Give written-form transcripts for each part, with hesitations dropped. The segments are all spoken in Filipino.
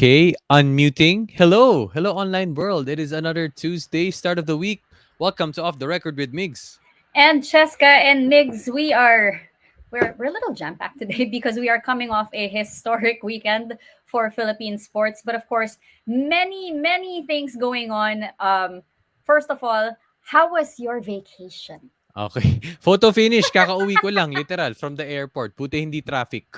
Okay, unmuting. Hello, hello, online world. It is another Tuesday, start of the week. Welcome to Off the Record with Migs. And Cheska and Migs, we're a little jam packed today because we are coming off a historic weekend for Philippine sports. But of course, many things going on. First of all, how was your vacation? Okay, photo finish. Kakauwi ko lang, literal, from the airport. Buti hindi traffic.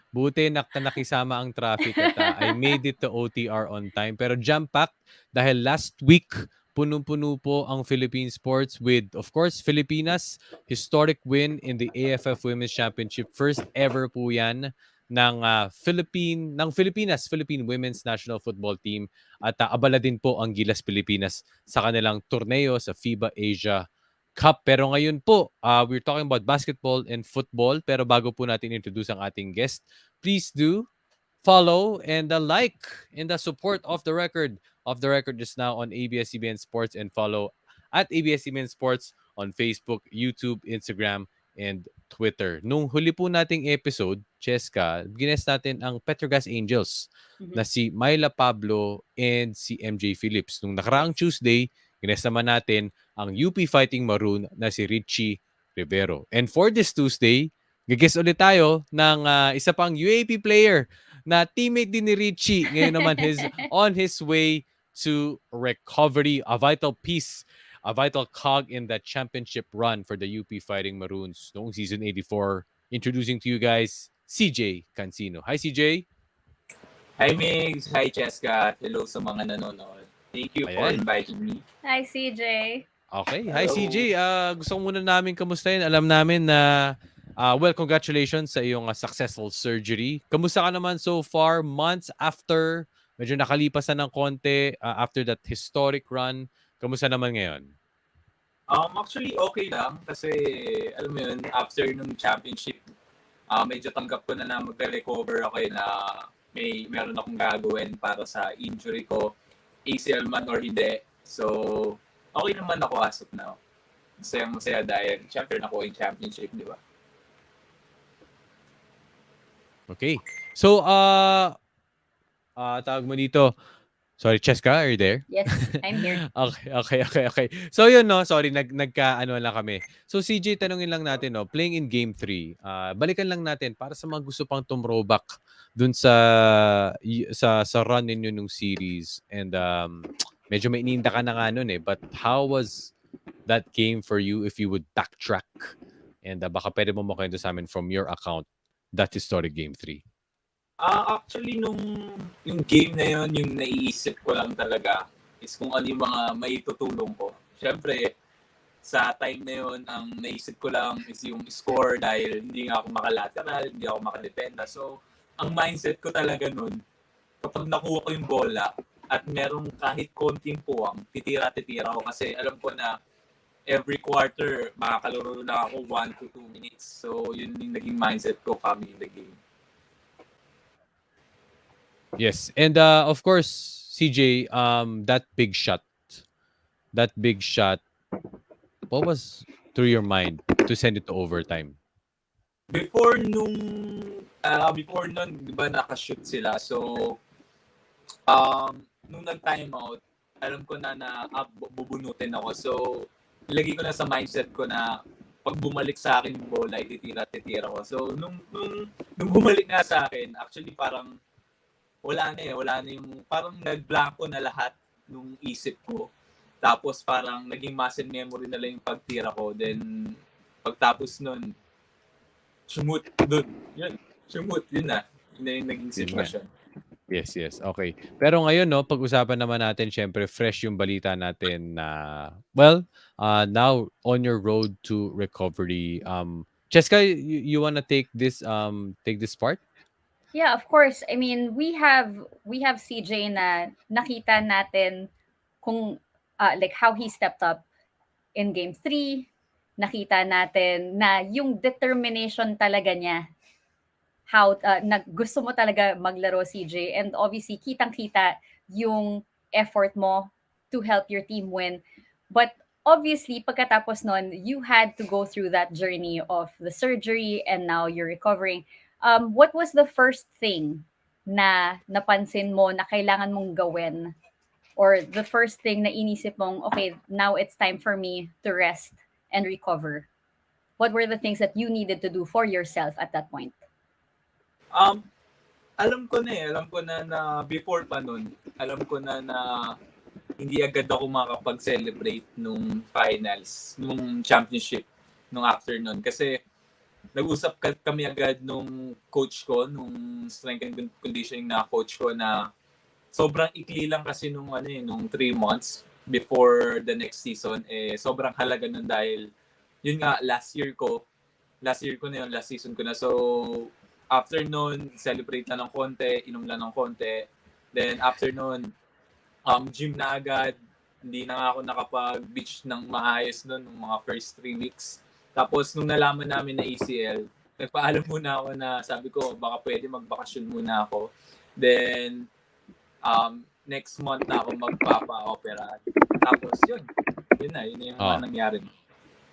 Buti nakisama ang traffic at I made it to OTR on time. Pero jam-packed dahil last week, punong-puno po ang Philippine sports with, of course, Filipinas. Historic win in the AFF Women's Championship. First ever po yan ng Philippine Women's National Football Team. At abala din po ang Gilas Pilipinas sa kanilang torneo sa FIBA Asia Cup. Pero ngayon po, we're talking about basketball and football. Pero bago po natin introduce ang ating guest, please do follow and like and the support of the record. Of the record is now on ABS-CBN Sports and follow at ABS-CBN Sports on Facebook, YouTube, Instagram, and Twitter. Nung huli po nating episode, Cheska, gines natin ang Petrogas Angels Mhm. na si Myla Pablo and si MJ Phillips. Nung nakaraang Yes. Tuesday, gines naman natin ang UP Fighting Maroon na si Richie Rivero. And for this Tuesday, gigis ulit tayo ng isa pang UAP player na teammate din ni Richie. Ngayon naman on his way to recovery, a vital piece, a vital cog in that championship run for the UP Fighting Maroons noong season 84. Introducing to you guys, CJ Cansino. Hi, CJ. Hi Migs, hi Cheska, hello sa mga nanonood. Thank you for Ayan. inviting me. Hi, CJ. Okay. Hi, Hello. CJ. Gusto ko muna namin kamustahin. Alam namin na, well, congratulations sa iyong successful surgery. Kamusta ka naman so far? Months after, medyo nakalipas na ng konti after that historic run. Kamusta naman ngayon? Actually okay lang kasi alam mo yun, after nung championship, medyo tanggap ko na magre-recover ako na meron akong gagawin para sa injury ko, ACL man or hindi. So, okay naman ako as of now. Masaya dahil syempre nakuha yung championship, di ba? Okay. So, tawag mo dito. Sorry, Cheska, are you there? Yes, I'm here. Okay. So yun, no? Sorry, nagka-ano lang kami. So CJ, tanungin lang natin, no? Playing in Game 3, balikan lang natin para sa mga gusto pang tumrowback dun sa run ninyo nung series. And medyo may ininda ka na nga nun eh. But how was that game for you if you would backtrack? And baka pwede mo makwento sa amin from your account, that historic Game 3. Actually, yung game na yun, yung naiisip ko lang talaga is kung ano yung mga maitutulong ko. Siyempre, sa time na yun, ang naisip ko lang is yung score dahil hindi nga ako makalateral, hindi ako makadependa. So, ang mindset ko talaga nun, kapag nakuha ko yung bola at merong kahit konting puwang, titira-titira ko kasi alam ko na every quarter, makakalaro lang ako 1 to 2 minutes. So, yun yung naging mindset ko coming in the game. Yes. And of course, CJ, that big shot, what was through your mind to send it to overtime? Before nun, di ba nakashoot sila. So, nung nag-time out, alam ko na bubunutin ako. So, ilagay ko na sa mindset ko na pag bumalik sa akin yung bola, titira ko. So, nung bumalik nga sa akin, actually parang wala na yung, parang nagblanko na lahat nung isip ko. Tapos parang naging muscle memory na lang yung pagtira ko. Then, pagtapos nun, sumut dun. Yun na. Yun na yung naging sitwasyon. Yes. Okay. Pero ngayon, no, pag-usapan naman natin, syempre, fresh yung balita natin na, now on your road to recovery. Cheska, you wanna take this part? Yeah, of course. I mean, we have CJ na nakita natin kung like how he stepped up in game 3. Nakita natin na yung determination talaga niya, how gusto mo talaga maglaro, CJ, and obviously kitang-kita yung effort mo to help your team win. But obviously pagkatapos nun, you had to go through that journey of the surgery and now you're recovering. What was the first thing na napansin mo na kailangan mong gawin? Or the first thing na inisip mong, okay, now it's time for me to rest and recover? What were the things that you needed to do for yourself at that point? Alam ko na before pa nun, alam ko na hindi agad ako makapag-celebrate nung finals, nung championship, nung afternoon. Kasi nag-usap kami agad nung coach ko, nung strength and conditioning na coach ko, na sobrang ikli lang kasi nung 3 months before the next season. Sobrang halaga nun dahil yun nga, last season ko na. So after nun, celebrate lang ng konti, inom lang ng konti. Then after nun, gym na agad. Hindi na nga ako nakapag-beach ng maayos nun ng mga first 3 weeks. Tapos nung nalaman namin na ACL, nagpaalam muna ako na sabi ko baka pwede magbakasyon muna ako. Then next month na ako magpapa-opera. Tapos yun na yung nangyari.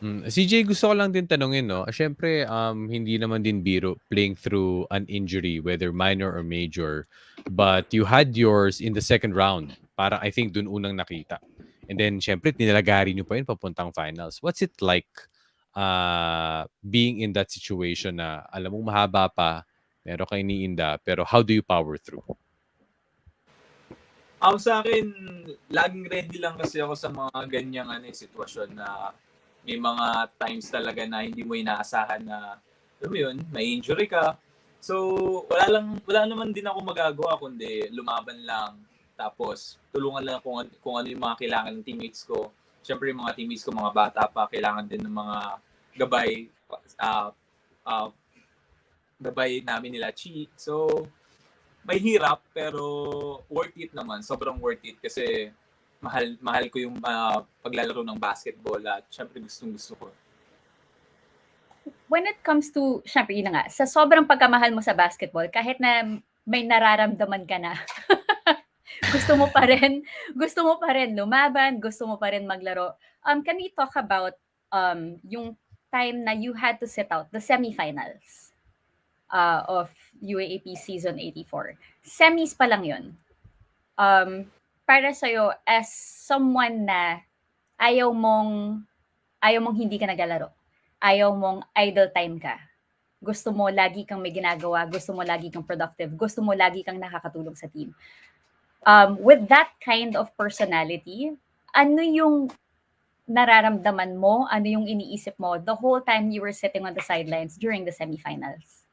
CJ, gusto ko lang din tanungin, no? Siyempre, hindi naman din biro playing through an injury, whether minor or major. But you had yours in the second round. Para I think dun unang nakita. And then, siyempre, tinalagari nyo pa yun papuntang finals. What's it like being in that situation na alam mong mahaba pa, meron kang iniinda, pero how do you power through? Sa akin, laging ready lang kasi ako sa mga ganyang sitwasyon na may mga times talaga na hindi mo inaasahan na may injury ka. So, wala naman din ako magagawa kundi lumaban lang. Tapos, tulungan lang kung ano yung mga kailangan ng teammates ko. Siyempre, yung mga teammates ko, mga bata pa, kailangan din ng mga gabay. Gabay namin nila Chi. So, may hirap pero worth it naman. Sobrang worth it kasi mahal ko yung paglalaro ng basketball at syempre gustong-gusto ko. When it comes to, syempre yun na nga, sa sobrang pagkamahal mo sa basketball, kahit na may nararamdaman ka na, gusto mo pa rin lumaban, gusto mo pa rin maglaro. Can we talk about yung time na you had to sit out the semifinals of UAAP season 84? Semis pa lang yun. Para sa'yo, as someone na ayaw mong hindi ka naglalaro, ayaw mong idle time ka, gusto mo lagi kang may ginagawa, gusto mo lagi kang productive, gusto mo lagi kang nakakatulong sa team. With that kind of personality, ano yung nararamdaman mo, ano yung iniisip mo the whole time you were sitting on the sidelines during the semifinals?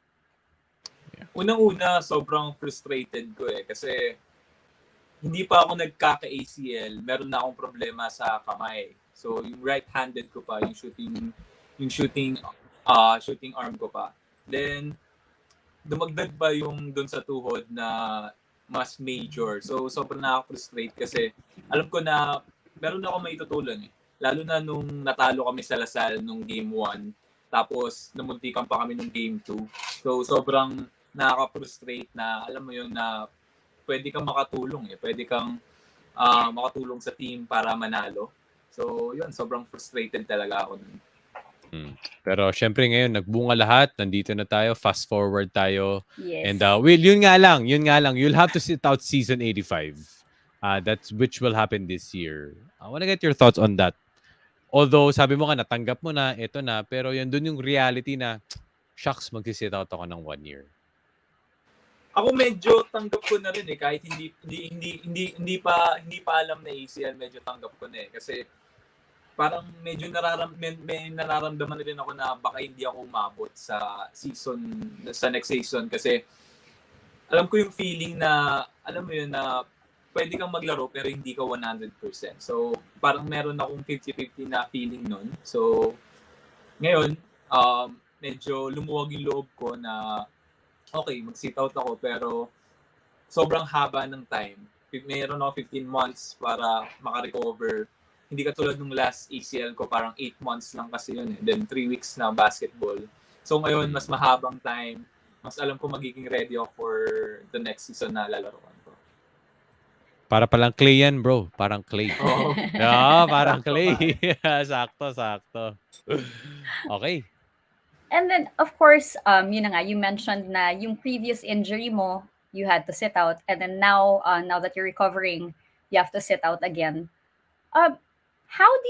Unang-una, sobrang frustrated ko kasi hindi pa ako nagkaka-ACL, meron na akong problema sa kamay. So, yung right-handed ko pa, yung shooting arm ko pa. Then, dumagdag pa yung dun sa tuhod na mas major. So, sobrang nakaka-frustrate kasi alam ko na meron na ako maitutulon Lalo na nung natalo kami sa Lasal nung game 1. Tapos, namuntikan pa kami nung game 2. So, sobrang nakaka-frustrate na, alam mo yun, na pwede kang makatulong pwede kang makatulong sa team para manalo. So yun, sobrang frustrated talaga ako nun. Pero syempre ngayon nagbunga lahat, nandito na tayo, fast forward tayo. Yes. And yun nga lang, you'll have to sit out season 85. That's which will happen this year. I wanna get your thoughts on that. Although sabi mo nga natanggap mo na, ito na, pero yun dun yung reality na shucks, magsi-sit out ako ng 1 year. Ako medyo tanggap ko na rin kahit hindi pa alam na ACL, medyo tanggap ko na kasi parang medyo may nararamdaman rin ako na baka hindi ako umabot sa next season kasi alam ko yung feeling na alam mo yun na pwede kang maglaro pero hindi ka 100%. So parang meron akong 50-50 na feeling nun. So ngayon medyo lumuwag yung loob ko na okay, mag-sit out ako pero sobrang haba ng time. Mayroon ako 15 months para makarecover. Hindi katulad nung last ACL ko, parang 8 months lang kasi yun Then 3 weeks na basketball. So ngayon, mas mahabang time. Mas alam ko magiging ready ako for the next season na lalaroan ko. Para palang clay yan, bro. Parang clay. Oo. Parang clay. Sakto. Okay. And then, of course, yun na nga, you mentioned na yung previous injury mo you had to sit out, and then now that you're recovering, you have to sit out again. How do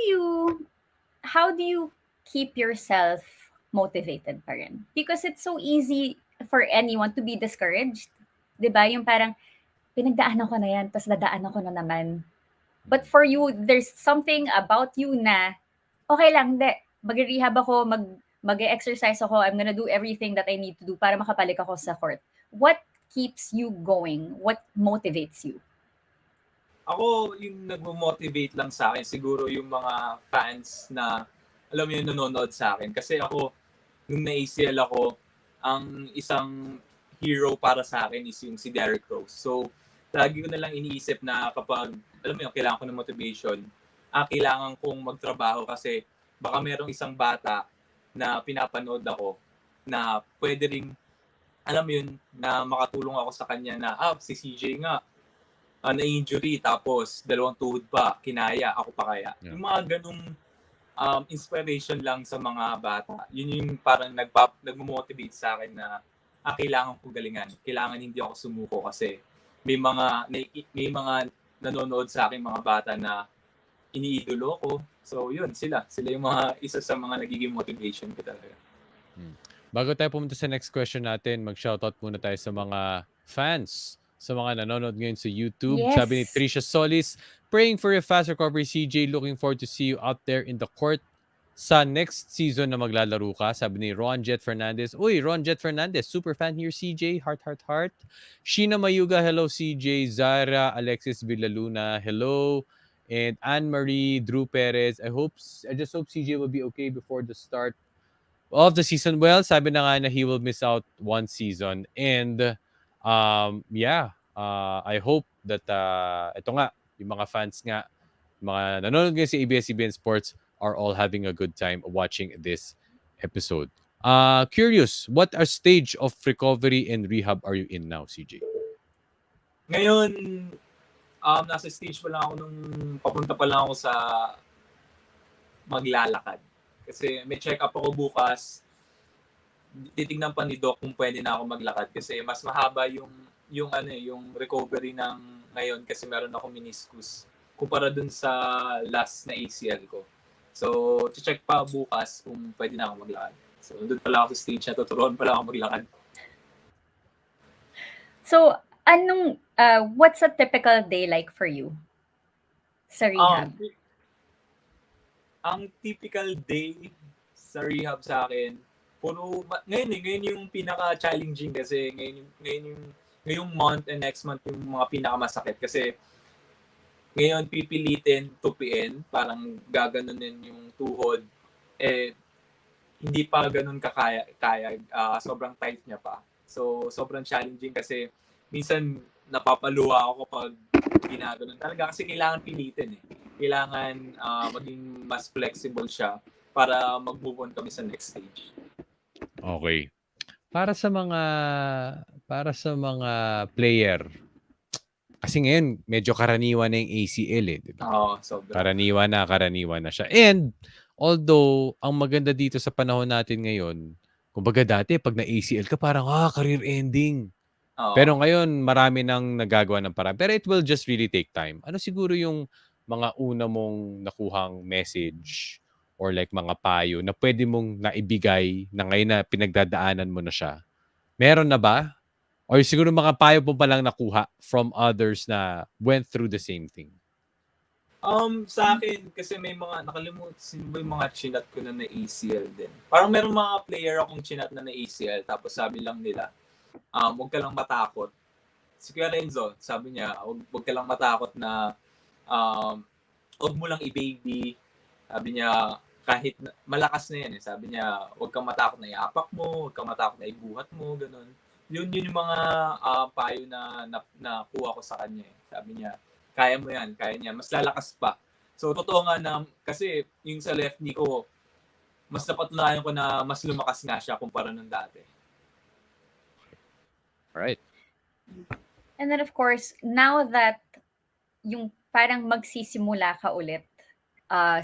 you keep yourself motivated pa rin? Because it's so easy for anyone to be discouraged. 'Di ba? Yung parang pinagdaanan ko na yan, tapos dadaanan ko na naman. But for you, there's something about you na okay lang, hindi. Mag-rehab ako, mag-exercise ako, I'm gonna do everything that I need to do para makabalik ako sa court. What keeps you going? What motivates you? Ako, yung nagmo-motivate lang sa akin, siguro yung mga fans na, alam mo yun, nanonood sa akin. Kasi ako, nung na-ACL ako, ang isang hero para sa akin is yung si Derrick Rose. So, lagi ko na lang iniisip na kapag, alam mo yun, kailangan ko ng motivation, kailangan kong magtrabaho kasi baka merong isang bata na pinapanood ako na pwede ring, alam mo yun, na makatulong ako sa kanya na, si CJ nga, na-injury, tapos dalawang tuhod pa, kinaya, ako pa kaya. Yeah. Yung mga ganung inspiration lang sa mga bata, yun yung parang nagmo-motivate sa akin na kailangan ko galingan. Kailangan hindi ako sumuko kasi may mga nanonood sa akin mga bata na iniidolo ko. So yun, sila yung mga isa sa mga nagiging motivation ko talaga. Bago tayo pumunta sa next question natin, mag-shoutout muna tayo sa mga fans, sa mga nanonood ngayon sa YouTube. Yes. Sabi ni Tricia Solis, praying for a fast recovery, CJ. Looking forward to see you out there in the court sa next season na maglalaro ka. Sabi ni Ron Jet Fernandez. Uy, Ron Jet Fernandez, super fan here, CJ. Heart, heart, heart. Sheena Mayuga, hello, CJ. Zara, Alexis Villaluna, hello. And Anne-Marie, Drew Perez. I just hope CJ will be okay before the start of the season. Well, sabi na nga na he will miss out one season. And I hope that ito nga, yung mga fans nga, mga nanonood ngayon sa ABS-CBN Sports are all having a good time watching this episode. Curious, what stage of recovery and rehab are you in now, CJ? Ngayon, nasa stage pa lang ako nung papunta pa lang ako sa maglalakad. Kasi may check-up ako bukas. Titignan pa ni Doc kung pwede na ako maglakad kasi mas mahaba yung recovery ng ngayon kasi meron ako meniscus kumpara dun sa last na ACL ko. So, check pa bukas kung pwede na ako maglakad. So, doon pala ako sa stage na tuturuan pala ako maglakad. So, what's a typical day like for you sa rehab? Ang typical day sa rehab sa akin, ngayon yung pinaka-challenging kasi ngayong month and next month yung mga pinakamasakit kasi ngayon pipilitin tupiin, parang gaganunin yung tuhod, hindi pa ganun kaya, sobrang tight niya pa. So, sobrang challenging kasi minsan napapaluha ako kapag ginaganon. Talaga kasi kailangan pilitin Kailangan maging mas flexible siya para mag-move on kami sa next stage. Okay. Para sa mga player, kasi ngayon medyo karaniwan na yung ACL di ba? Oo, sobra. Karaniwan na siya. And although ang maganda dito sa panahon natin ngayon, kumbaga dati pag na-ACL ka parang career ending. Oo. Pero ngayon marami nang nagagawa ng paraan. Pero it will just really take time. Ano siguro yung mga una mong nakuhang message or like mga payo na pwede mong naibigay na ngayon na pinagdadaanan mo na siya? Meron na ba? Or siguro mga payo po palang nakuha from others na went through the same thing? Sa akin, kasi may mga, nakalimutan, sino ba yung mga chinat ko na ACL din? Parang meron mga player akong chinat na ACL, tapos sabi lang nila, huwag ka lang matakot. Si Kuya Renzo, sabi niya, huwag ka lang matakot na huwag mo lang i-baby. Sabi niya, kahit malakas na yan sabi niya, huwag kang matakot na iapak mo, huwag kang matakot na ibuhat mo, ganun. Yun yung mga payo na nakuha ko sa kanya Sabi niya, kaya mo yan, kaya niya, mas lalakas pa. So, totoo nga na, kasi yung sa left knee ko, mas napatunayan ko na mas lumakas nga siya kumpara nung dati. Right. And then of course, now that yung parang magsisimula ka ulit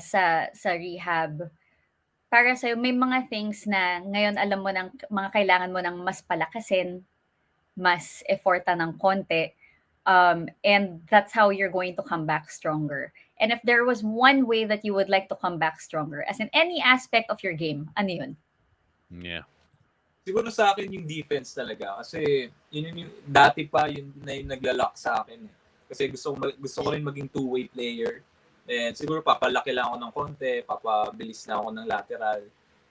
sa rehab, para sa'yo, may mga things na ngayon alam mo ng mga kailangan mo ng mas palakasin, mas efforta ng konti. And that's how you're going to come back stronger. And if there was one way that you would like to come back stronger, as in any aspect of your game, ano yun? Yeah. Siguro sa akin yung defense talaga. Kasi yun yung dati pa yun na yung naglalak sa akin. Kasi gusto ko rin maging two-way player. Then siguro papalaki lang ako ng konti, papabilis na ako ng lateral.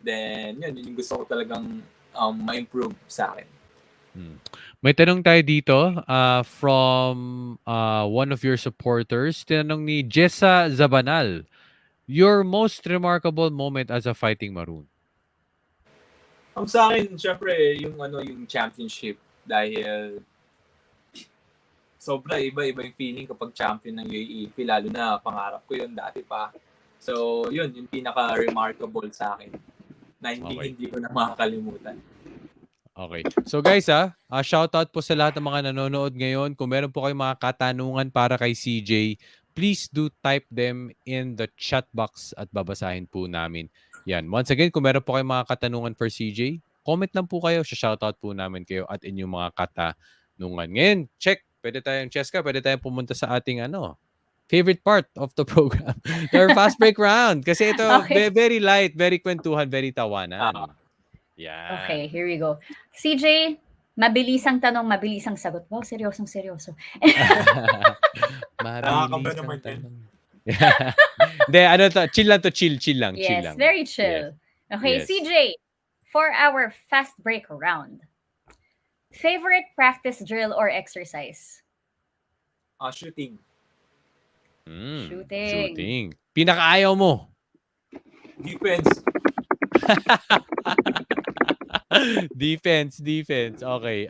Then yun yung gusto ko talagang ma-improve sa akin. May tanong tayo dito from one of your supporters. Tinanong ni Jessa Zabanal, your most remarkable moment as a Fighting Maroon? Sa akin, syempre, yung championship. Dahil sobra iba-iba yung feeling kapag champion ng UAAP. Lalo na pangarap ko yun dati pa. So, yun, yung pinaka-remarkable sa akin. Na hindi ko na makakalimutan. Okay. So guys, shoutout po sa lahat ng mga nanonood ngayon. Kung meron po kayong mga katanungan para kay CJ, please do type them in the chat box at babasahin po namin. Yan. Once again, kung meron po kayong mga katanungan for CJ, comment lang po kayo. Shoutout po namin kayo at inyong mga katanungan. Ngayon, check. Pwede tayong, Cheska, pwede tayong pumunta sa ating favorite part of the program. Our fast break round. Kasi ito, very light, very kwentuhan, very tawanan. Yan. Okay, here we go. CJ, mabilisang tanong, mabilisang sagot. Wow, seryosong seryoso. Nakakaba naman yan. Hindi, chill lang to, chill lang. Yes, chill lang. very chill. Yes. Okay, yes. CJ, for our fast break round, favorite practice drill or exercise? Shooting. Shooting. Pinakaayaw mo? Defense. Defense. Okay.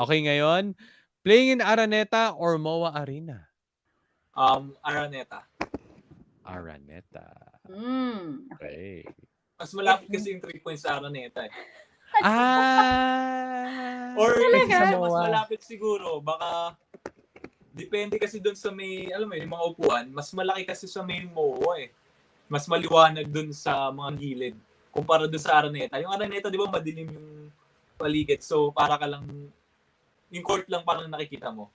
Okay ngayon. Playing in Araneta or MOA Arena? Araneta. Okay. Mas malapit kasi yung 3 points sa Araneta eh. Or mas malapit siguro. Baka depende kasi doon sa may, alam mo yung mga upuan, mas malaki kasi sa may MOA eh. Mas maliwanag doon sa mga gilid kumpara doon sa Araneta. Yung Araneta, di ba, madilim yung paligid. So, para ka lang, yung court lang parang nakikita mo.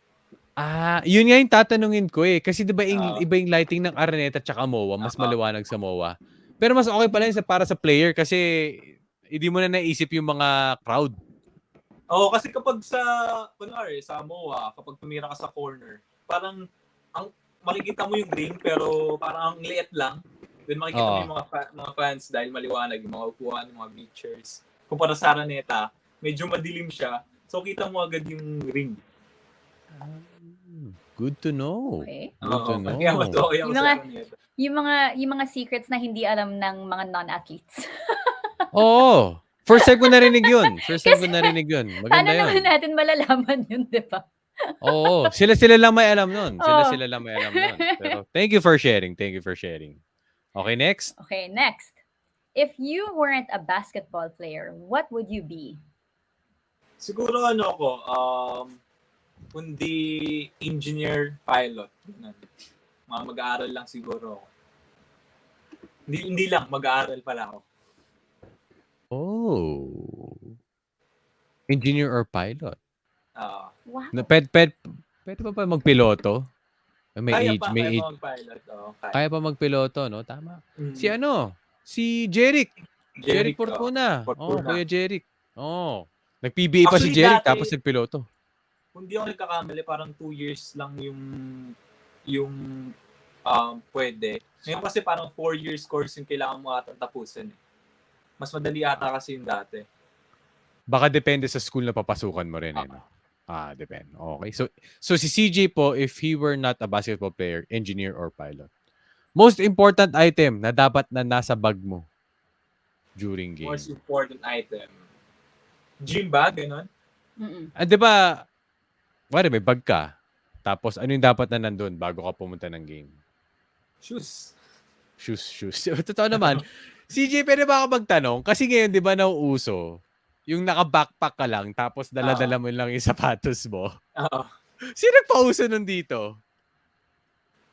Yun nga yung tatanungin ko eh. Kasi di ba iba yung lighting ng Araneta tsaka MOA, mas maliwanag sa MOA. Pero mas okay pala yun para sa player kasi hindi mo na naisip yung mga crowd. Oo, kasi kapag sa MOA, kapag tumira ka sa corner, parang makikita mo yung green pero parang ang liit lang. Then makikita mo yung mga fans dahil maliwanag, yung mga upuan, yung mga bleachers. Kumpara sa Araneta, medyo madilim siya. So kita mo agad yung ring. Good to know. Okay. Good to know. Kaya matukoy ako sa Araneta. Yung mga secrets na hindi alam ng mga non-athletes. Oo. First time ko narinig yun. Maganda sana yun. naman natin malalaman yun, di ba? Oo. Sila lang may alam nun. Sila lang may alam nun. Pero thank you for sharing. Okay, next. If you weren't a basketball player, what would you be? Siguro kundi engineer, pilot. Mag-aaral lang siguro ako. Hindi lang, mag-aaral pala ako. Oh. Engineer or pilot? Wow. Pwede pa magpiloto? Kaya pa mag-pilot. Kaya pa magpiloto, no? Tama. Si Jeric Fortuna. Kuya Jeric. Nag-PBA pa si Jeric tapos nagpiloto. Kung di ako nagkakamali, parang 2 years lang yung pwede. Ngayon kasi parang 4 years course yung kailangan mo atang tapusin. Mas madali ata kasi yung dati. Baka depende sa school na papasukan mo rin. Depende. Okay. So si CJ po, if he were not a basketball player, engineer or pilot, most important item na dapat na nasa bag mo during game. Most important item. Gym bag, gano'n? Di ba, may bag ka. Tapos ano yung dapat na nandun bago ka pumunta ng game? Shoes. Totoo naman. CJ, pwede ba ako magtanong? Kasi ngayon, di ba, nauuso, yung naka-backpack ka lang, tapos dala-dala mo lang yung sapatos mo. Sino nagpauso nun dito?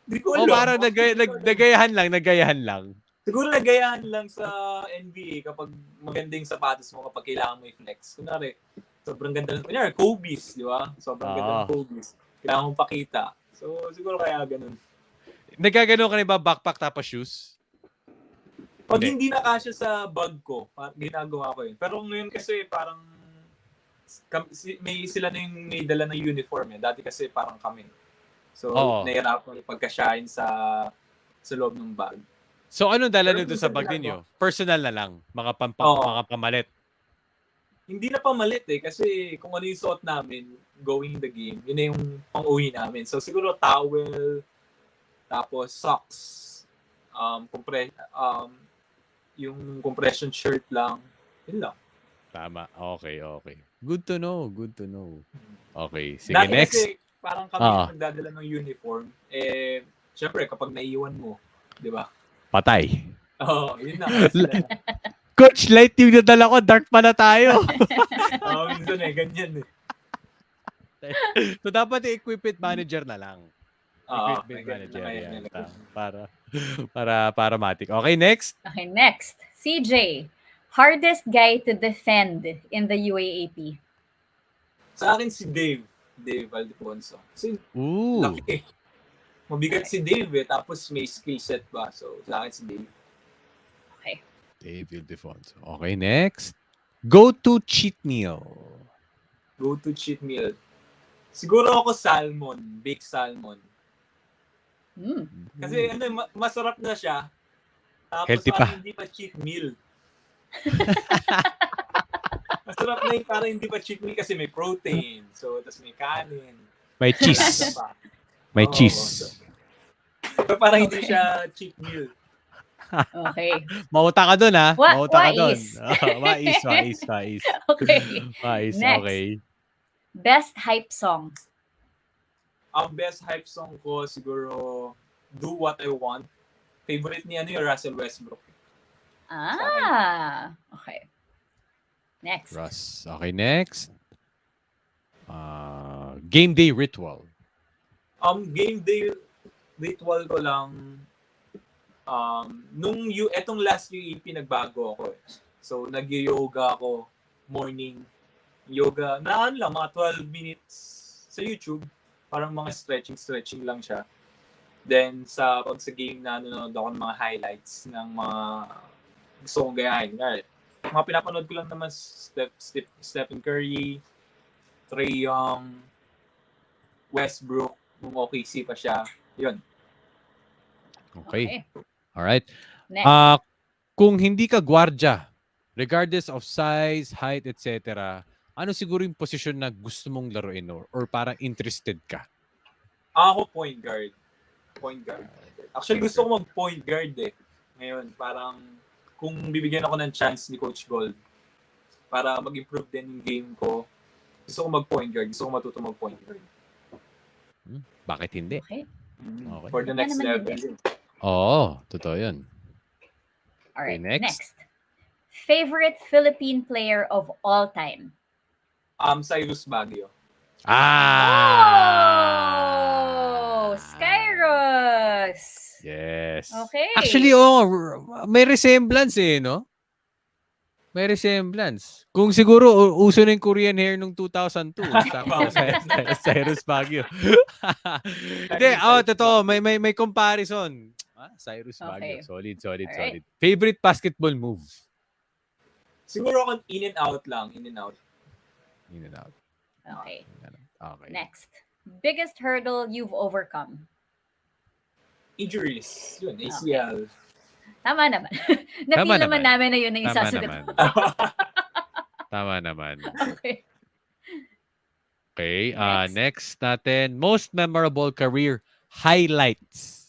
Di ko alam. O parang nagayahan lang. Siguro nagayahan lang sa NBA kapag magandang sapatos mo kapag kailangan mo i-flex. Kunwari, Sobrang ganda ng, kunyari, Kobe's, di ba? Sobrang ganda ng Kobe's. Kailangan mong pakita. So, siguro kaya ganun. Nagkagano ka rin ba backpack tapos shoes? Pag hindi na kasya sa bag ko, ginagawa ko yun. Pero ngayon kasi parang sila na yung may dala ng uniform eh. Dati kasi parang kami. So, nahirapan pagkasyahin sa loob ng bag. So, anong dala nyo doon sa bag ninyo? Personal na lang? Mga pamalit? Hindi na pamalit eh. Kasi kung ano yung suot namin going the game, yun na yung pang-uwi namin. So, siguro towel, tapos socks, yung compression shirt lang. Yun lang. Tama. Okay. Good to know. Okay. Sige, Dati next. Kasi parang kami yung nagdadala ng uniform. Eh, syempre, kapag naiiwan mo, di ba? Patay. Yun na. Coach, light yung nadala ko. Dark pa na tayo. Minsan ganyan eh. So, dapat equipment manager na lang. Equipment Okay, manager. Yan. Para matik. Okay, next. Okay, next. CJ, hardest guy to defend in the UAAP? Sa akin si Dave Alfonso. Kasi laki eh. Mabigat si Dave eh. Tapos may skill set ba. So, sa akin si Dave. Okay. Dave Ildefonso. Okay, next. Go-to cheat meal. Go-to cheat meal. Siguro ako salmon. Baked salmon. Kasi masarap na siya. Tapos healthy pa. Hindi pa cheat meal. Masarap na yung parang hindi pa cheat meal kasi may protein. So, tapos may kanin. May cheese. May cheese. So, parang hindi siya cheat meal. Okay. Mauta ka dun, ha? Mauta ka dun. Mais. Okay. Mais, next. okay. Best hype song? Ang best hype song ko siguro Do What I Want. Favorite ni yung Russell Westbrook. Okay. Next. Russ. Okay, next. Game day ritual. Game day ritual ko lang etong last UAP nagbago ako eh. So nag-yoga ako morning yoga na lang mga 12 minutes sa YouTube, parang mga stretching lang siya. Then sa game na nanonood ako ng mga highlights ng mga gusto kong gayahin. Mga pinapanood ko lang naman Stephen Curry, Trae Young, Westbrook, nung OKC pa siya. Yun. Okay. Alright. Next. Kung hindi ka gwardya, regardless of size, height, etc., ano siguro yung posisyon na gusto mong laruin or parang interested ka? Ako point guard. Actually, gusto ko mag-point guard eh. Ngayon, parang kung bibigyan ako ng chance ni Coach Gold para mag-improve din yung game ko, gusto ko mag-point guard. Gusto ko matuto mag-point guard. Bakit hindi? Okay. Okay. For the next level. Oo, totoo yun. Alright, Okay, next. Favorite Philippine player of all time? Cyrus Baguio. Skyros! Yes. Okay. Actually, may resemblance eh, no? May resemblance. Kung siguro uso na yung Korean hair nung 2002, Cyrus Baguio. Hindi, totoo, may comparison. Cyrus Baguio. Okay. Solid. Alright. Favorite basketball move? Siguro ako in and out lang. In and out. Okay. Okay. Next. Biggest hurdle you've overcome? Injuries. Yun, ACL. Tama naman. Na-feel naman namin na yun na yung sasagot. Tama naman. Okay. Okay. Next natin, most memorable career highlights.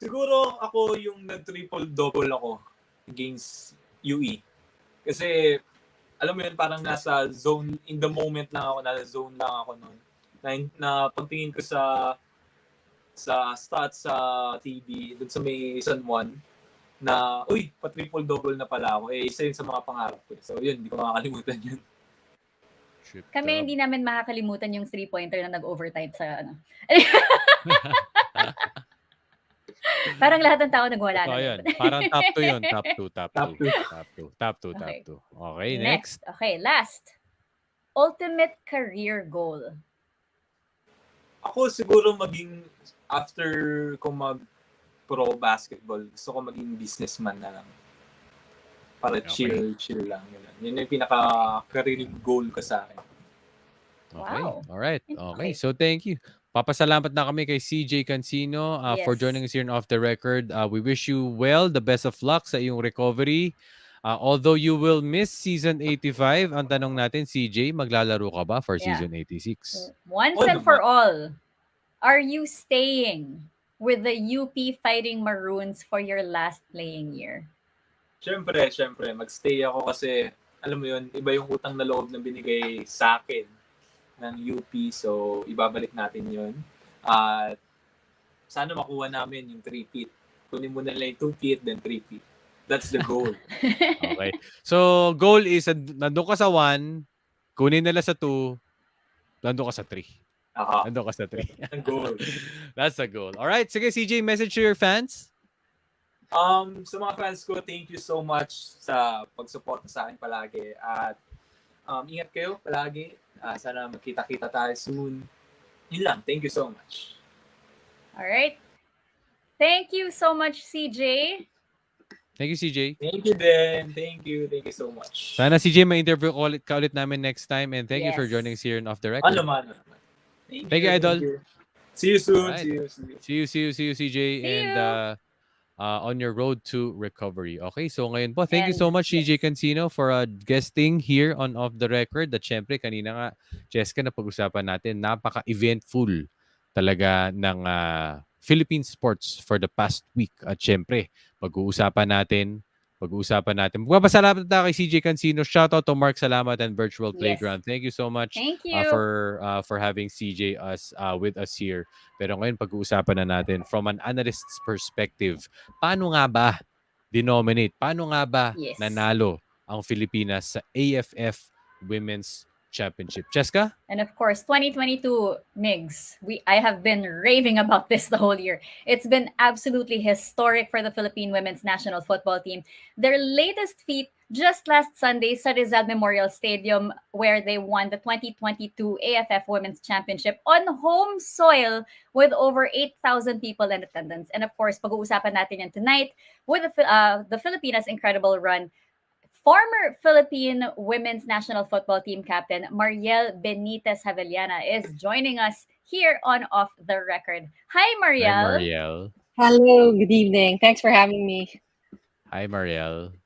Siguro ako yung nag-triple-double ako against UE. Kasi, alam mo yun, parang nasa zone, in the moment lang ako, nasa zone lang ako noon. Na pagtingin ko sa stats sa TV, dun sa may San Juan, na, pa-triple-double na pala ako. Isa yun sa mga pangarap ko. So, yun, hindi ko makakalimutan yun. Kami hindi namin makakalimutan yung 3-pointer na nag-overtime sa ano. Parang lahat ng tao nagwala na. Yun. Parang top 2 yun. Top 2. Top 2. Okay, Okay. next. Okay, last. ultimate career goal? Ako siguro maging, after ko mag-pro basketball, gusto ko maging businessman na lang. Para Okay. chill lang. Yun yung pinaka-career goal ko sa akin. Okay. Wow. Alright. Okay. Okay. So, thank you. Papasalamat na kami kay CJ Cansino for joining Yes. us here in Off the Record. We wish you well, the best of luck sa iyong recovery. Although you will miss season 85, ang tanong natin, CJ, maglalaro ka ba for Yeah. season 86? Once Oo and for naman. all, are you staying with the UP Fighting Maroons for your last playing year? Siyempre, magstay ako kasi, alam mo yun, iba yung utang na loob na binigay sa akin ng UP. So, ibabalik natin yun. At sana makuha namin yung 3-peat. Kunin mo na lang yung 2-peat, then 3-peat. That's the goal. Okay. So, goal is, nandun ka sa 1, kunin nila sa 2, nandun ka sa 3. Aha. Nandun ka sa 3. That's the goal. That's the goal. Alright. Sige, CJ, message to your fans. Sa mga fans ko, thank you so much sa pag-support sa akin palagi. At ingat kayo palagi. Sana magkita-kita tayo soon. Yun lang. Thank you so much. All right. Thank you so much, CJ. Thank you, CJ. Thank you, Ben. Thank you so much. Sana CJ ma-interview ka ulit namin next time, and thank you for Yes. joining us here in Off the Record. Ano man. Thank you, Idol. See you soon. Alright. See you. See you, CJ. See And you. on your road to recovery. Okay, so ngayon po, thank you And so much, CJ yes. Cansino, for guesting here on Off the Record. At syempre, kanina nga, Cheska, na pag-usapan natin, napaka-eventful talaga ng Philippine sports for the past week. At syempre, pag-uusapan natin. Magpapasalamat na kay CJ Cansino. Shoutout to Mark Salamat and Virtual Yes. Playground. Thank you so much Thank you. for having CJ with us here. Pero ngayon, pag-uusapan na natin from an analyst's perspective. Paano nga ba denominate? Paano nga ba Yes. nanalo ang Filipinas sa AFF Women's Championship? Cheska? And of course, 2022 Migs. I have been raving about this the whole year. It's been absolutely historic for the Philippine women's national football team. Their latest feat just last Sunday sa Rizal Memorial Stadium, where they won the 2022 AFF Women's Championship on home soil with over 8,000 people in attendance. And of course, pag-uusapan natin yan tonight with the Filipinas' incredible run. Former Philippine women's national football team captain Mariel Benitez Javellana is joining us here on Off the Record. Hi, Mariel. Hi, Mariel. Hello, good evening. Thanks for having me. Hi, Mariel.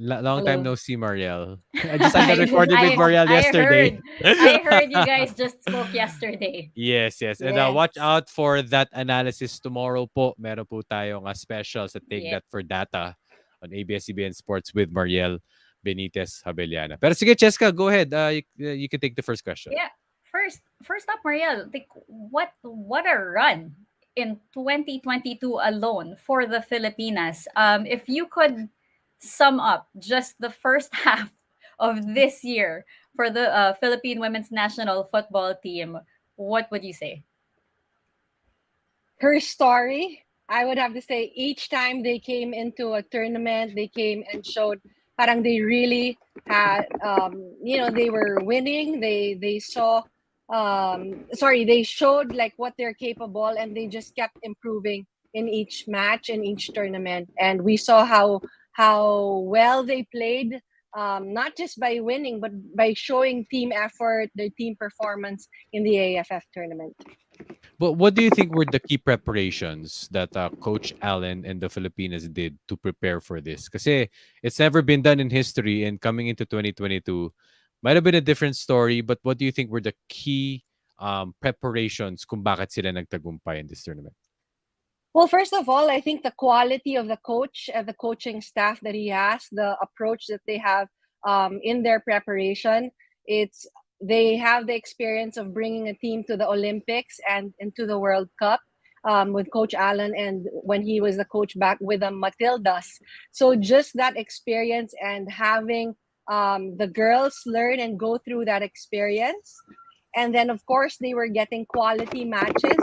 Long time Hello. no see, Mariel. I recorded with Mariel yesterday. I heard you guys just spoke yesterday. Yes. And Yes. watch out for that analysis tomorrow po. Meron po tayong special sa Take Yes. That for Data on ABS-CBN Sports with Mariel Benitez Javellana. Pero sige, Cheska, go ahead. You can take the first question. Yeah. First up, Mariel, like, what a run in 2022 alone for the Filipinas. If you could sum up just the first half of this year for the Philippine women's national football team, what would you say? Her story, I would have to say, each time they came into a tournament, they came and showed parang they really had, they were winning. They saw, they showed like what they're capable, and they just kept improving in each match, in each tournament. And we saw how well they played, not just by winning, but by showing team effort, their team performance in the AFF tournament. But what do you think were the key preparations that Coach Allen and the Filipinas did to prepare for this? Kasi it's never been done in history, and coming into 2022, might have been a different story, but what do you think were the key preparations kung bakit sila nagtagumpay in this tournament? Well, first of all, I think the quality of the coach and the coaching staff that he has, the approach that they have in their preparation, they have the experience of bringing a team to the Olympics and into the World Cup with Coach Allen, and when he was the coach back with the Matildas. So just that experience and having the girls learn and go through that experience. And then, of course, they were getting quality matches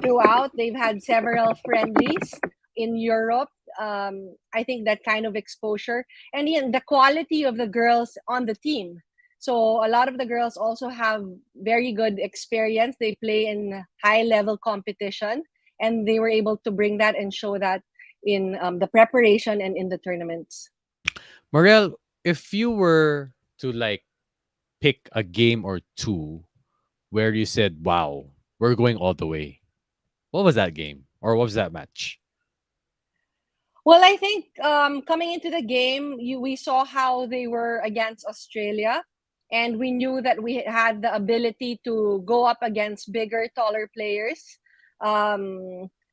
throughout. They've had several friendlies in Europe. I think that kind of exposure. And the quality of the girls on the team. So a lot of the girls also have very good experience. They play in high-level competition, and they were able to bring that and show that in the preparation and in the tournaments. Mariel, if you were to like pick a game or two where you said, "Wow, we're going all the way," what was that game or what was that match? Well, I think coming into the game, we saw how they were against Australia, and we knew that we had the ability to go up against bigger, taller players.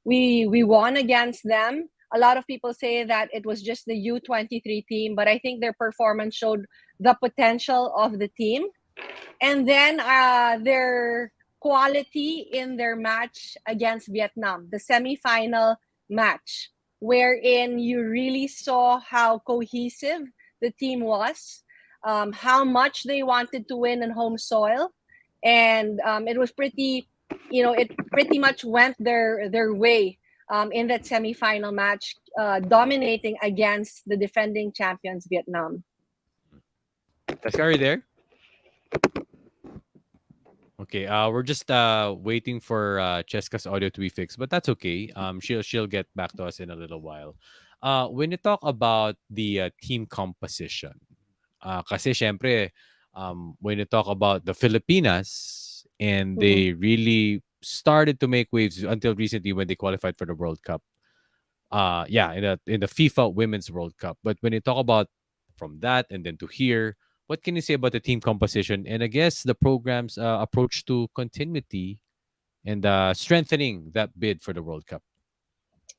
We won against them. A lot of people say that it was just the U23 team, but I think their performance showed the potential of the team. And then their quality in their match against Vietnam, the semifinal match, wherein you really saw how cohesive the team was, how much they wanted to win on home soil, and it was pretty, it pretty much went their way in that semifinal match, dominating against the defending champions Vietnam. Are you there? Okay, we're just waiting for Cheska's audio to be fixed, but that's okay. She'll get back to us in a little while. When you talk about the team composition, kasi syempre, when you talk about the Filipinas, and they really started to make waves until recently when they qualified for the World Cup. Yeah, in the FIFA Women's World Cup. But when you talk about from that and then to here, what can you say about the team composition and I guess the program's approach to continuity and strengthening that bid for the World Cup?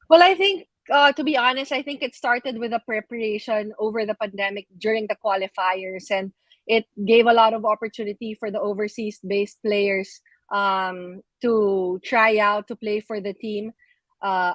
Well, I think, to be honest, I think it started with the preparation over the pandemic during the qualifiers, and it gave a lot of opportunity for the overseas-based players to try out to play for the team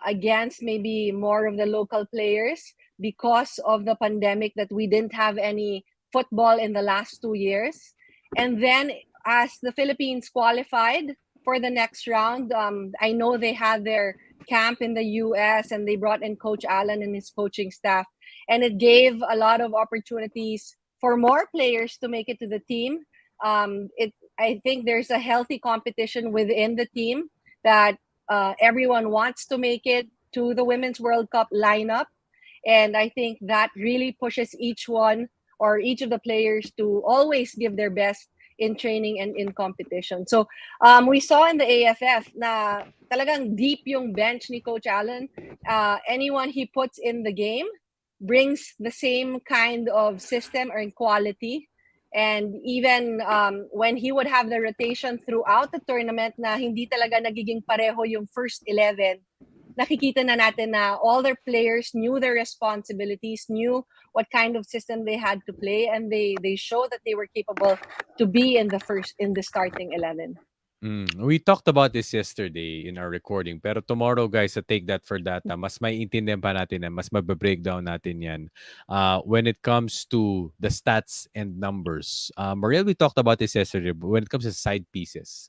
against maybe more of the local players because of the pandemic that we didn't have any football in the last 2 years. And then as the Philippines qualified for the next round, I know they had their camp in the US and they brought in Coach Allen and his coaching staff. And it gave a lot of opportunities for more players to make it to the team. I think there's a healthy competition within the team that everyone wants to make it to the Women's World Cup lineup. And I think that really pushes each one or each of the players to always give their best in training and in competition. So we saw in the AFF na talagang deep yung bench ni Coach Allen. Anyone he puts in the game brings the same kind of system or quality. And even when he would have the rotation throughout the tournament na hindi talaga nagiging pareho yung first 11, nakikita na natin na all their players knew their responsibilities, knew what kind of system they had to play, and they showed that they were capable to be in the starting 11. We talked about this yesterday in our recording, pero tomorrow, guys, take that for data. Mas maiintindihan pa natin yan, mas mababreakdown natin yan when it comes to the stats and numbers. Mariel, we talked about this yesterday, but when it comes to side pieces,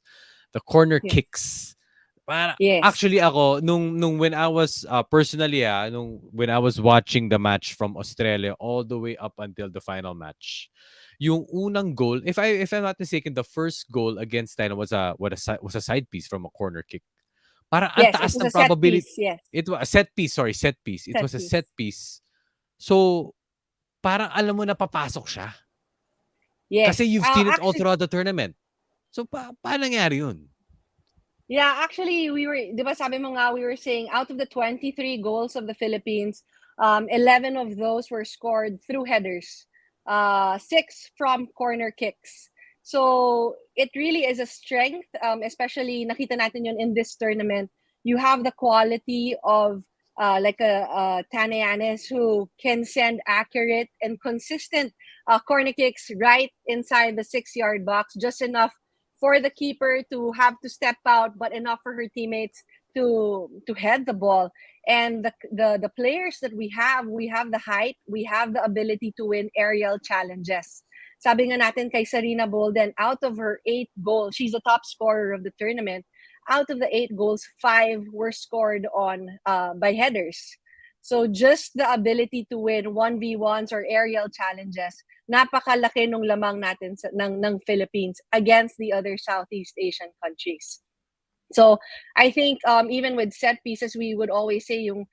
the corner kicks. Yes. Actually, ako, nung when I was, personally, when I was watching the match from Australia all the way up until the final match, yung unang goal, if I'm not mistaken, the first goal against Thailand was a side piece from a corner kick. Para ang Yes, taas it was ng a set probability. piece, yes. It was a set piece, sorry, set piece. It Set was a piece. set piece. So, parang alam mo na papasok siya. Yes. Kasi you've seen it all Actually, throughout the tournament. So, paano nangyari yun? yeah, actually, di ba sabi mo nga, we were saying out of the 23 goals of the Philippines, 11 of those were scored through headers, 6 from corner kicks. So it really is a strength, especially nakita natin yun in this tournament. You have the quality of like a Tanayanes who can send accurate and consistent corner kicks right inside the 6-yard box, just enough for the keeper to have to step out, but enough for her teammates to head the ball. And the players that we have the height, we have the ability to win aerial challenges. Sabi nga natin kay Sarina Bolden, out of her 8 goals, she's the top scorer of the tournament. Out of the 8 goals, 5 were scored on by headers. So just the ability to win 1v1s or aerial challenges, napakalaki nung lamang natin ng Philippines against the other Southeast Asian countries. So I think even with set pieces, we would always say yung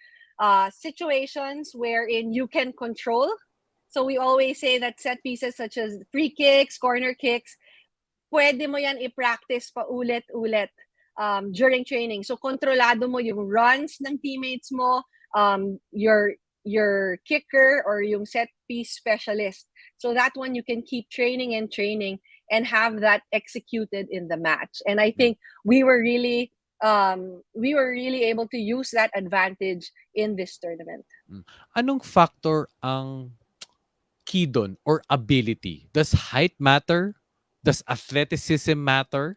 situations wherein you can control. So we always say that set pieces such as free kicks, corner kicks, pwede mo yan i-practice pa ulit-ulit during training. So kontrolado mo yung runs ng teammates mo, your kicker or yung set piece specialist. So that one you can keep training and have that executed in the match. And I think we were really able to use that advantage in this tournament. Anong factor ang key doon or ability? Does height matter? Does athleticism matter?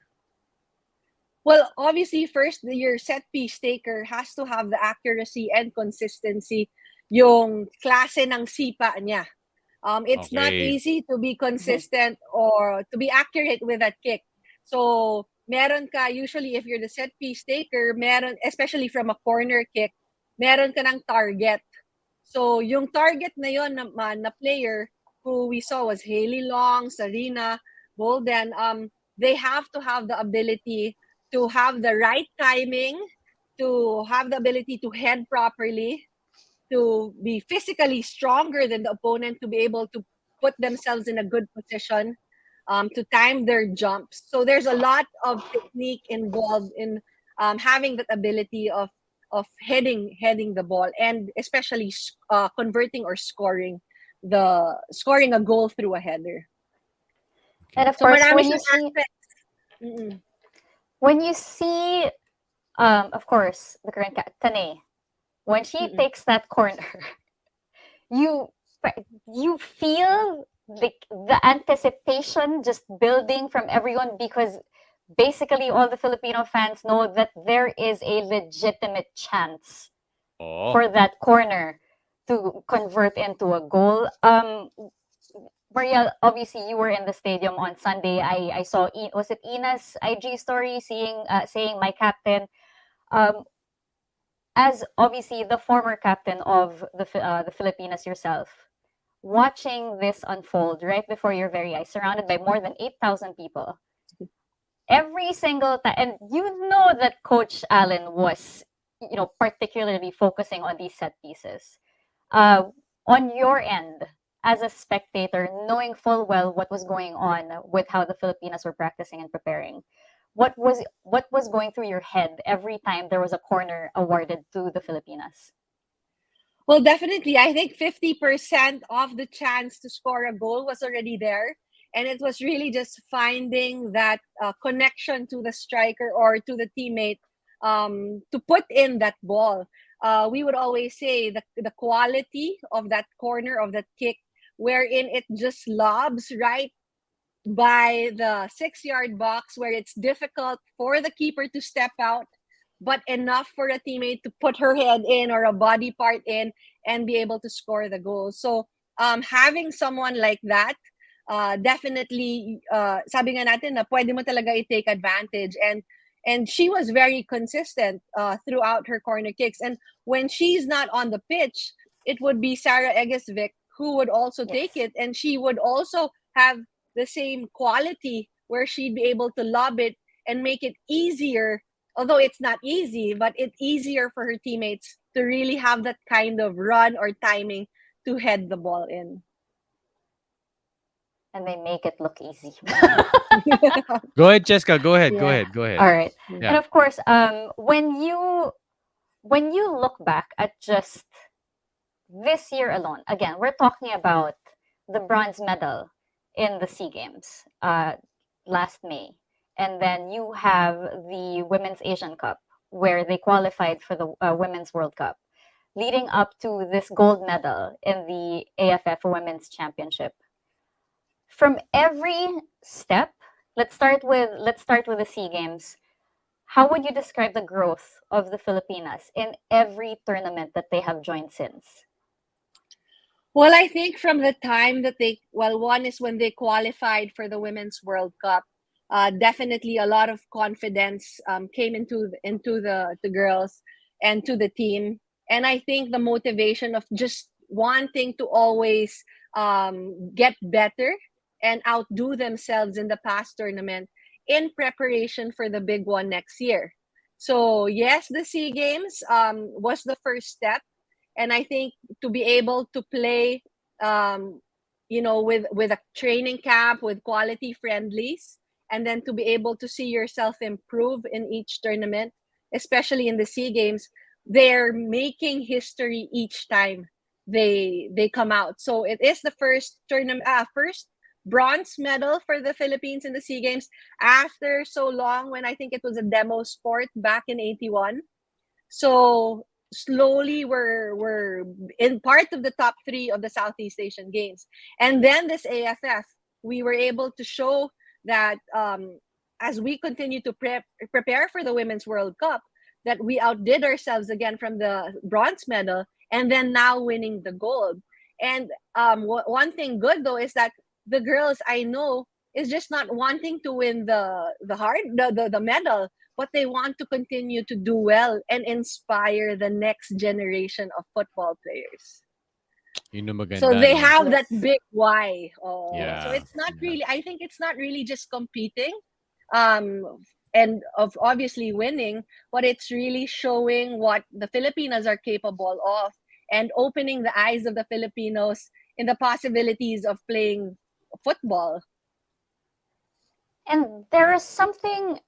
Well, obviously, first, your set piece taker has to have the accuracy and consistency, yung klase ng sipa niya. It's not Okay. easy to be consistent or to be accurate with that kick. So, meron ka, usually if you're the set piece taker, meron, especially from a corner kick, meron ka ng target. So, yung target na yon na player who we saw was Hailey Long, Sarina, Bolden, they have to have the ability to have the right timing, to have the ability to head properly, to be physically stronger than the opponent, to be able to put themselves in a good position, to time their jumps. So there's a lot of technique involved in having that ability of heading the ball, and especially converting or scoring a goal through a header. And of So course, marami when you siyang see, aspects. when you see, of course, the current Tane, when she takes that corner, you feel the anticipation just building from everyone, because basically all the Filipino fans know that there is a legitimate chance for that corner to convert into a goal. Maria, obviously you were in the stadium on Sunday. I saw, was it Ina's IG story saying my captain, as obviously the former captain of the Filipinas yourself, watching this unfold right before your very eyes, surrounded by more than 8,000 people. Every single time, and you know that Coach Allen was, particularly focusing on these set pieces. On your end, as a spectator, knowing full well what was going on with how the Filipinas were practicing and preparing, what was going through your head every time there was a corner awarded to the Filipinas? Well, definitely. I think 50% of the chance to score a goal was already there. And it was really just finding that connection to the striker or to the teammate to put in that ball. We would always say the quality of that corner, of that kick, wherein it just lobs right by the 6-yard box, where it's difficult for the keeper to step out, but enough for a teammate to put her head in or a body part in and be able to score the goal. So having someone like that, definitely, sabi nga natin na pwede mo talaga i-take advantage. And she was very consistent throughout her corner kicks. And when she's not on the pitch, it would be Sarah Egesvik who would also take it. And she would also have the same quality where she'd be able to lob it and make it easier. Although it's not easy, but it's easier for her teammates to really have that kind of run or timing to head the ball in. And they make it look easy. Go ahead, Cheska. Go ahead. Yeah. Go ahead. All right. Yeah. And of course, when you look back at just this year alone, again, we're talking about the bronze medal in the SEA Games last May. And then you have the Women's Asian Cup, where they qualified for the Women's World Cup, leading up to this gold medal in the AFF Women's Championship. From every step, let's start with the SEA Games. How would you describe the growth of the Filipinas in every tournament that they have joined since? Well, I think from the time that one is when they qualified for the Women's World Cup. Definitely a lot of confidence came into the girls and to the team. And I think the motivation of just wanting to always get better and outdo themselves in the past tournament in preparation for the big one next year. So yes, the SEA Games was the first step, and I think to be able to play, with a training camp with quality friendlies, and then to be able to see yourself improve in each tournament, especially in the SEA Games, they're making history each time they come out. So it is the first tournament, first bronze medal for the Philippines in the SEA Games after so long, when I think it was a demo sport back in 81. So slowly we're in part of the top 3 of the Southeast Asian Games. And then this AFF, we were able to show that as we continue to prepare for the Women's World Cup, that we outdid ourselves again from the bronze medal, and then now winning the gold. And one thing good though is that the girls, I know, is just not wanting to win the medal, but they want to continue to do well and inspire the next generation of football players. Yun ang maganda, So they no? have that Yes. big why. Oh, so Yeah. it's not really. I think it's not really just competing, and of obviously winning, but it's really showing what the Filipinas are capable of and opening the eyes of the Filipinos in the possibilities of playing football. And there's something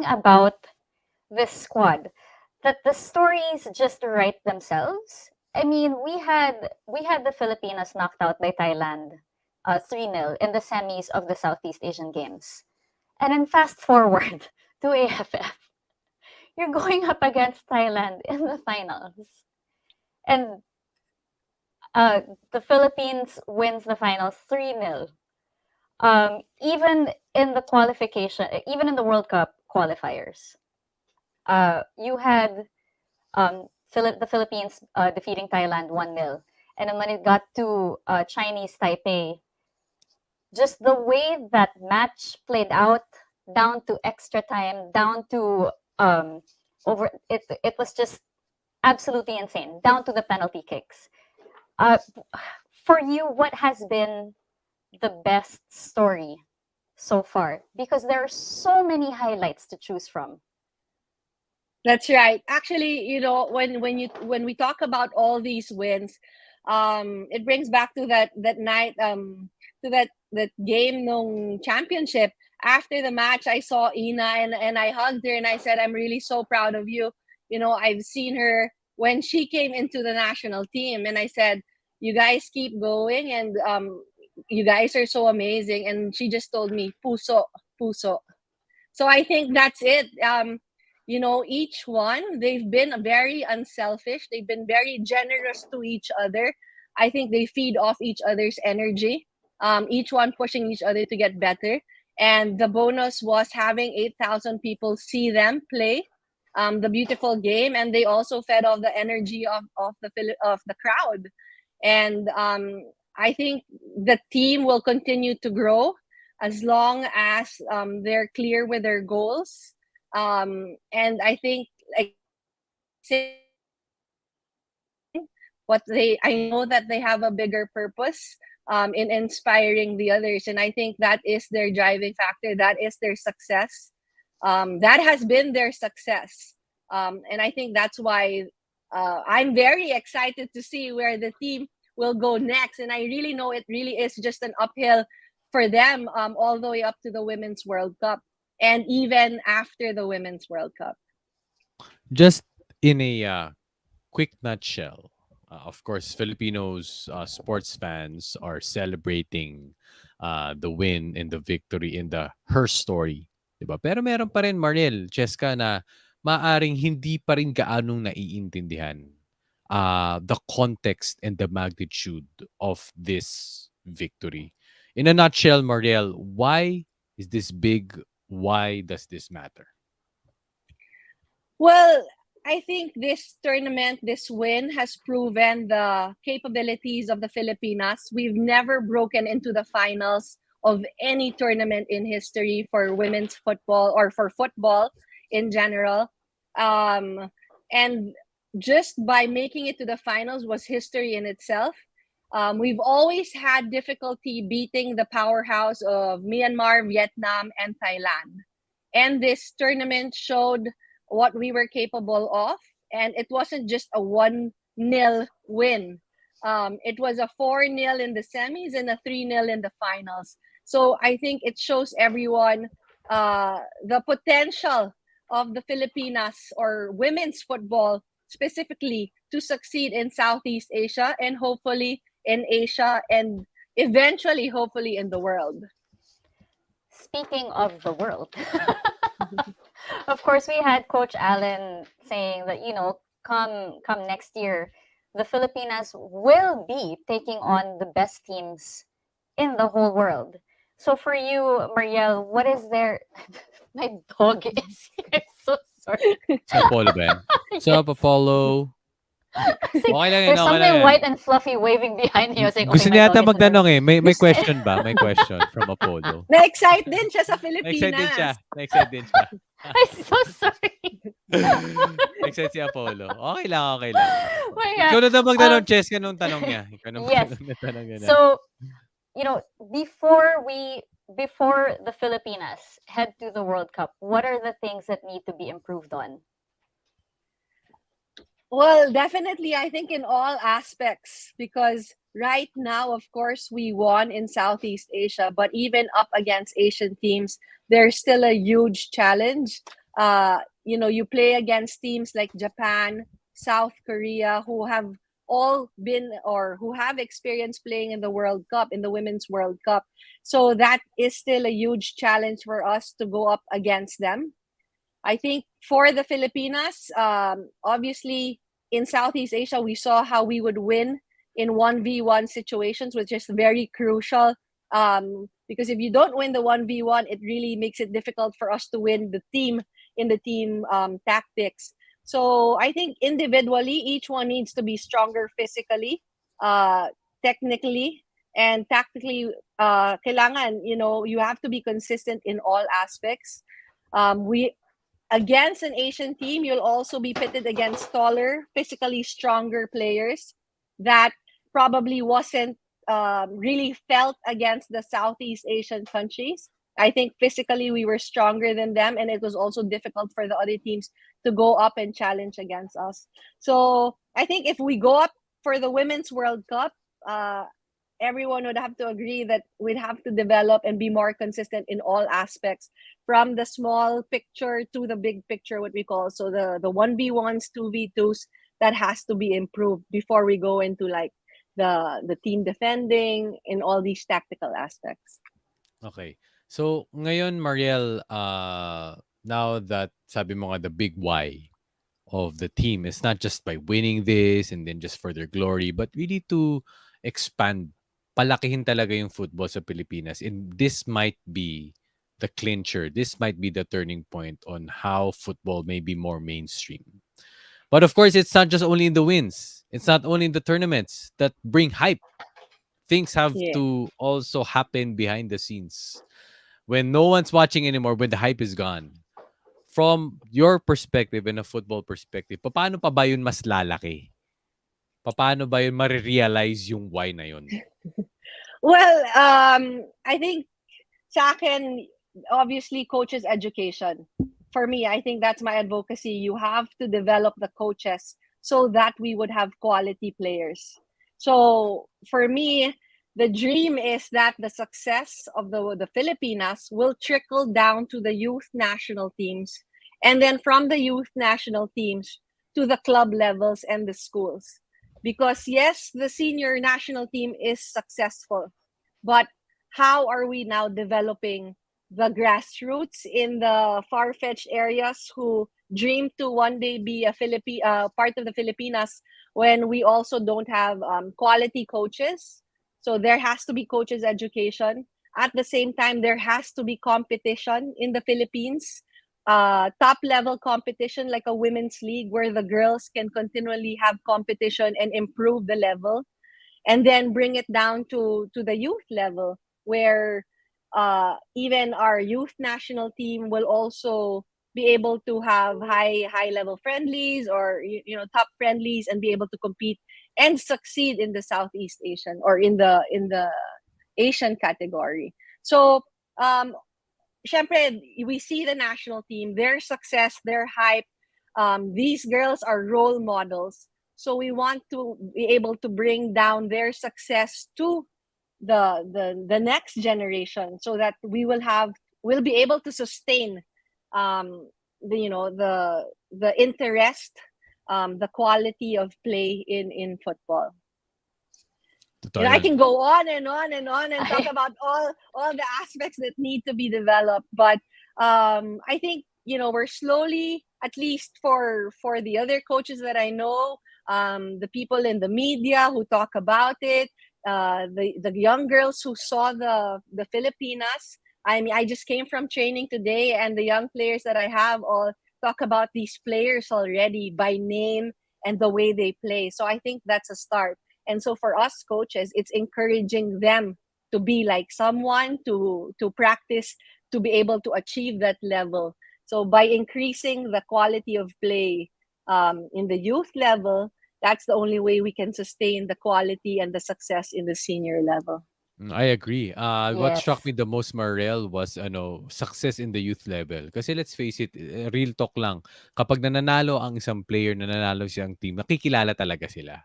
about this squad that the stories just write themselves. I mean, we had the Filipinas knocked out by Thailand 3-0 in the semis of the Southeast Asian Games. And then fast forward to AFF. You're going up against Thailand in the finals. And the Philippines wins the finals 3-0. Even in the qualification, even in the World Cup qualifiers, you had the Philippines defeating Thailand 1-0. And then when it got to Chinese Taipei, just the way that match played out, down to extra time, down to over it was just absolutely insane, down to the penalty kicks. For you, what has been the best story so far? Because there are so many highlights to choose from. That's right. Actually, when we talk about all these wins, it brings back to that night, to that game nung championship. After the match, I saw Ina, and I hugged her and I said, "I'm really so proud of you. I've seen her when she came into the national team, and I said, you guys keep going, and you guys are so amazing." And she just told me, "Puso, puso." So I think that's it. Each one, they've been very unselfish. They've been very generous to each other. I think they feed off each other's energy, each one pushing each other to get better. And the bonus was having 8,000 people see them play the beautiful game. And they also fed off the energy of the crowd. And I think the team will continue to grow as long as they're clear with their goals. And I think, like, I know that they have a bigger purpose in inspiring the others, and I think that is their driving factor. That is their success. That has been their success, and I think that's why I'm very excited to see where the team will go next. And I really know it really is just an uphill for them, all the way up to the Women's World Cup, and even after the Women's World Cup. Just in a quick nutshell, of course, Filipinos sports fans are celebrating the win and the victory in the her story, 'di ba? Pero meron pa rin, Marnel, Cheska, na maaring hindi pa rin gaanong naiintindihan the context and the magnitude of this victory. In a nutshell, Mariel, why is this big? Why does this matter? Well, I think this tournament, this win, has proven the capabilities of the Filipinas. We've never broken into the finals of any tournament in history for women's football or for football in general. And just by making it to the finals was history in itself. We've always had difficulty beating the powerhouse of Myanmar, Vietnam, and Thailand. And this tournament showed what we were capable of. And it wasn't just a 1-0 win. It was a 4-0 in the semis and a 3-0 in the finals. So I think it shows everyone the potential of the Filipinas or women's football specifically to succeed in Southeast Asia and hopefully in Asia and eventually, hopefully, in the world. Speaking of the world, of course, we had Coach Allen saying that, come next year, the Filipinas will be taking on the best teams in the whole world. So for you, Marielle, what is there? My dog is here. I'm so sorry. Sa Apollo ba yan? Sa Apollo. Kasi Okay lang yan, there's okay lang something yan. white and fluffy waving behind you. I was like, Gusto okay, my niya yata dog is in the magtanong room. eh. May question ba? May question from Apollo. Na-excite din siya sa Na-excite din siya. Filipinas. Na-excite din siya. I'm so sorry. Na-excite si Apollo. Okay lang, okay lang. Oh my God. Ikaw na daw magtanong, Chess, kanong tanong niya. Ikaw na Yes. magtanong niya na. So, before the Filipinas head to the World Cup, what are the things that need to be improved on? Well, definitely, I think in all aspects, because right now, of course, we won in Southeast Asia, but even up against Asian teams, there's still a huge challenge. You play against teams like Japan, South Korea, who have all been or who have experience playing in the World Cup, in the Women's World Cup. So that is still a huge challenge for us to go up against them. I think for the Filipinas, obviously in Southeast Asia, we saw how we would win in 1v1 situations, which is very crucial. Because if you don't win the 1v1, it really makes it difficult for us to win the team in the team tactics. So I think individually, each one needs to be stronger physically, technically, and tactically. Kailangan, you have to be consistent in all aspects. Against an Asian team, you'll also be pitted against taller, physically stronger players that probably wasn't really felt against the Southeast Asian countries. I think physically we were stronger than them, and it was also difficult for the other teams to go up and challenge against us. So I think if we go up for the Women's World Cup, everyone would have to agree that we'd have to develop and be more consistent in all aspects, from the small picture to the big picture, what we call. So the 1v1s, 2v2s, that has to be improved before we go into like the team defending in all these tactical aspects. Okay. So, ngayon, Mariel, now that sabi mo nga the big why of the team is not just by winning this and then just for their glory, but we need to expand, palakihin talaga yung football sa Pilipinas. And this might be the clincher. This might be the turning point on how football may be more mainstream. But of course, it's not just only in the wins. It's not only in the tournaments that bring hype. Things have to also happen behind the scenes. When no one's watching anymore, when the hype is gone. From your perspective and a football perspective, paano pa ba yun mas lalaki? Paano ba yun marirealize yung why na yun? Well, I think sa akin, obviously, coaches' education. For me, I think that's my advocacy. You have to develop the coaches so that we would have quality players. So for me, the dream is that the success of the Filipinas will trickle down to the youth national teams, and then from the youth national teams to the club levels and the schools. Because yes, the senior national team is successful, but how are we now developing the grassroots in the far-fetched areas who dream to one day be a part of the Filipinas, when we also don't have quality coaches? So there has to be coaches' education. At the same time, there has to be competition in the Philippines, top-level competition like a women's league where the girls can continually have competition and improve the level, and then bring it down to the youth level where even our youth national team will also be able to have high level friendlies or top friendlies and be able to compete and succeed in the Southeast Asian or in the Asian category. So syempre, we see the national team, their success, their hype. These girls are role models. So we want to be able to bring down their success to the next generation, so that we'll be able to sustain the interest, the quality of play in football. Totoo I yan. can go on and on and on and talk about all the aspects that need to be developed, but I think we're slowly, at least for the other coaches that I know, the people in the media who talk about it, the young girls who saw the Filipinas. I mean, I just came from training today, and the young players that I have all talk about these players already by name and the way they play. So I think that's a start. And so for us coaches, it's encouraging them to be like someone, to practice, to be able to achieve that level. So by increasing the quality of play in the youth level, that's the only way we can sustain the quality and the success in the senior level. I agree. What Yes. struck me the most, Mariel, was success in the youth level. Kasi let's face it, real talk lang. Kapag nananalo ang isang player, nananalo siyang team, nakikilala talaga sila.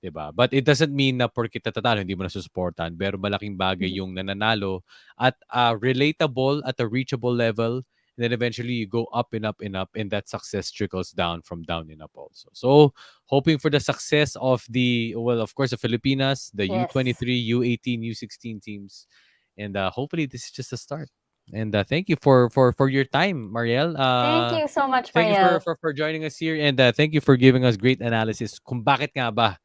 'Di ba? But it doesn't mean na porke tatalo hindi mo nasusuportahan, pero malaking bagay yung nananalo at relatable at a reachable level. And then eventually you go up and up and up, and that success trickles down from down and up also. So hoping for the success of of course, the Filipinas, the Yes. U23, U18, U16 teams, and hopefully this is just a start. And thank you for your time, Mariel. Thank you so much, Thank you Mariel. for joining us here, and thank you for giving us great analysis kung bakit nga ba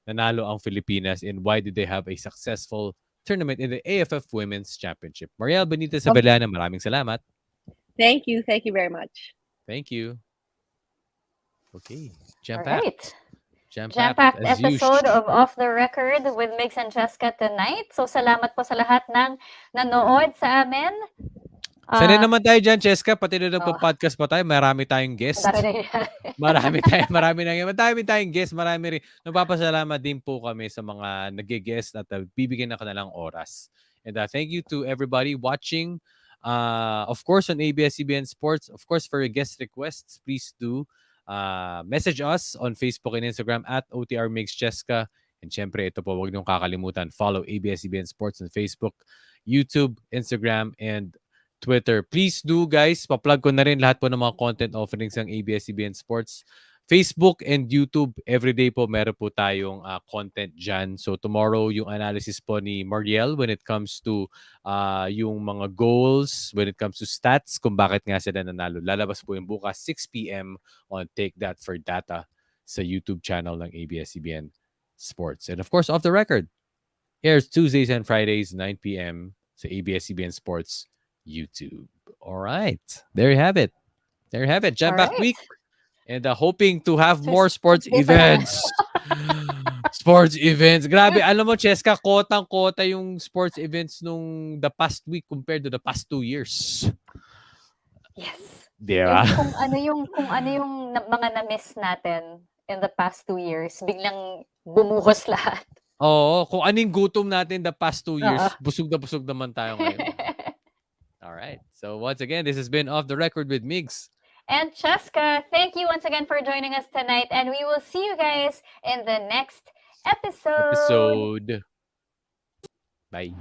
nanalo ang Filipinas and why did they have a successful tournament in the AFF Women's Championship. Mariel Benitez Sabellana, maraming salamat. Thank you very much. Thank you. Okay, All jam-packed. right. Jam-packed Jam-packed as episode usual. of Off the Record with Mix and Cheska tonight. So salamat po sa lahat ng nanood sa amin. Sanay naman tayo dyan, Cheska. Pati na nagpa-podcast pa tayo, marami tayong guest. Marami tayong guest. Marami rin. Nagpapasalamat din po kami sa mga nag-guest at bibigyan na kanilang oras. And thank you to everybody watching. Of course, on ABS-CBN Sports. Of course, for your guest requests, please do message us on Facebook and Instagram at OTR Mix Cheska. And syempre, ito po, huwag niyong kakalimutan. Follow ABS-CBN Sports on Facebook, YouTube, Instagram, and Twitter. Please do, guys. Pa-plug ko na rin lahat po ng mga content offerings ng ABS-CBN Sports. Facebook and YouTube, everyday po meron po tayong content dyan. So tomorrow, yung analysis po ni Mariel when it comes to yung mga goals, when it comes to stats, kung bakit nga sila nanalo. Lalabas po yung bukas 6 p.m. on Take That for Data sa YouTube channel ng ABS-CBN Sports. And of course, Off the Record airs Tuesdays and Fridays, 9 p.m. sa ABS-CBN Sports YouTube. All right. There you have it. Jam-packed week. And hoping to have more sports events. Sports events. Grabe, alam mo, Cheska, kotang-kota yung sports events nung the past week compared to the past 2 years. Yes. Diba? Kung ano yung mga na-miss natin in the past 2 years, biglang bumuhos lahat. Oo, kung anong gutom natin the past 2 years, busog naman tayo ngayon. All right. So once again, this has been Off the Record with Migs and Cheska. Thank you once again for joining us tonight, and we will see you guys in the next episode. Bye.